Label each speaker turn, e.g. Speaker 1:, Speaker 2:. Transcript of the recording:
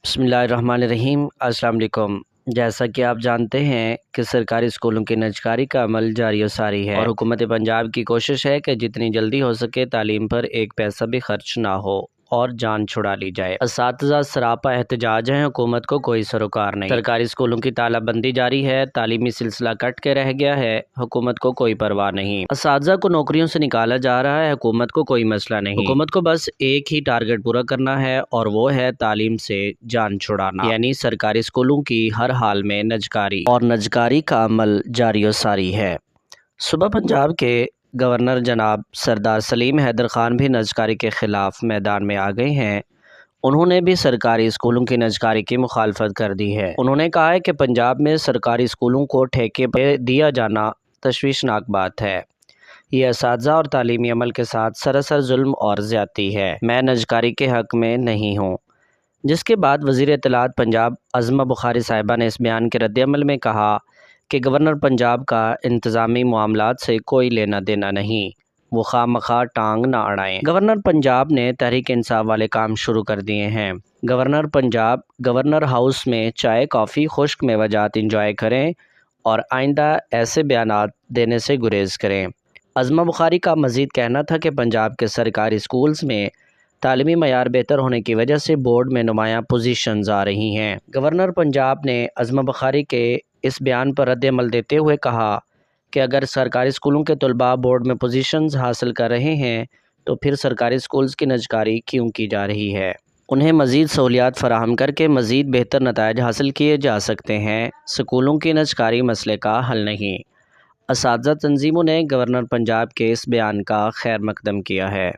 Speaker 1: بسم اللہ الرحمن الرحیم۔ السلام علیکم۔ جیسا کہ آپ جانتے ہیں کہ سرکاری اسکولوں کی نجکاری کا عمل جاری و ساری ہے اور حکومت پنجاب کی کوشش ہے کہ جتنی جلدی ہو سکے تعلیم پر ایک پیسہ بھی خرچ نہ ہو اور جان چھڑا لی جائے۔ اساتذہ سراپا احتجاج ہیں، حکومت کو کوئی سروکار نہیں۔ سرکاری اسکولوں کی تالہ بندی جاری ہے، تعلیمی سلسلہ کٹ کے رہ گیا ہے، حکومت کو کوئی پرواہ نہیں۔ اساتذہ کو نوکریوں سے نکالا جا رہا ہے، حکومت کو کوئی مسئلہ نہیں۔ حکومت کو بس ایک ہی ٹارگٹ پورا کرنا ہے اور وہ ہے تعلیم سے جان چھڑانا، یعنی سرکاری اسکولوں کی ہر حال میں نجکاری، اور نجکاری کا عمل جاری و ساری ہے۔ صوبہ پنجاب کے گورنر جناب سردار سلیم حیدر خان بھی نجکاری کے خلاف میدان میں آ گئے ہیں۔ انہوں نے بھی سرکاری اسکولوں کی نجکاری کی مخالفت کر دی ہے۔ انہوں نے کہا ہے کہ پنجاب میں سرکاری اسکولوں کو ٹھیکے پہ دیا جانا تشویشناک بات ہے۔ یہ اساتذہ اور تعلیمی عمل کے ساتھ سراسر ظلم اور زیادتی ہے۔ میں نجکاری کے حق میں نہیں ہوں۔ جس کے بعد وزیر اطلاعات پنجاب عظمہ بخاری صاحبہ نے اس بیان کے رد عمل میں کہا کہ گورنر پنجاب کا انتظامی معاملات سے کوئی لینا دینا نہیں، وہ خواہ مخواہ ٹانگ نہ اڑائیں۔ گورنر پنجاب نے تحریک انصاف والے کام شروع کر دیے ہیں۔ گورنر پنجاب گورنر ہاؤس میں چائے کافی خشک میوجات انجوائے کریں اور آئندہ ایسے بیانات دینے سے گریز کریں۔ عظمہ بخاری کا مزید کہنا تھا کہ پنجاب کے سرکاری اسکولز میں تعلیمی معیار بہتر ہونے کی وجہ سے بورڈ میں نمایاں پوزیشنز آ رہی ہیں۔ گورنر پنجاب نے عظمہ بخاری کے اس بیان پر رد عمل دیتے ہوئے کہا کہ اگر سرکاری اسکولوں کے طلباء بورڈ میں پوزیشنز حاصل کر رہے ہیں تو پھر سرکاری اسکولز کی نجکاری کیوں کی جا رہی ہے؟ انہیں مزید سہولیات فراہم کر کے مزید بہتر نتائج حاصل کیے جا سکتے ہیں۔ اسکولوں کی نجکاری مسئلے کا حل نہیں۔ اساتذہ تنظیموں نے گورنر پنجاب کے اس بیان کا خیر مقدم کیا ہے۔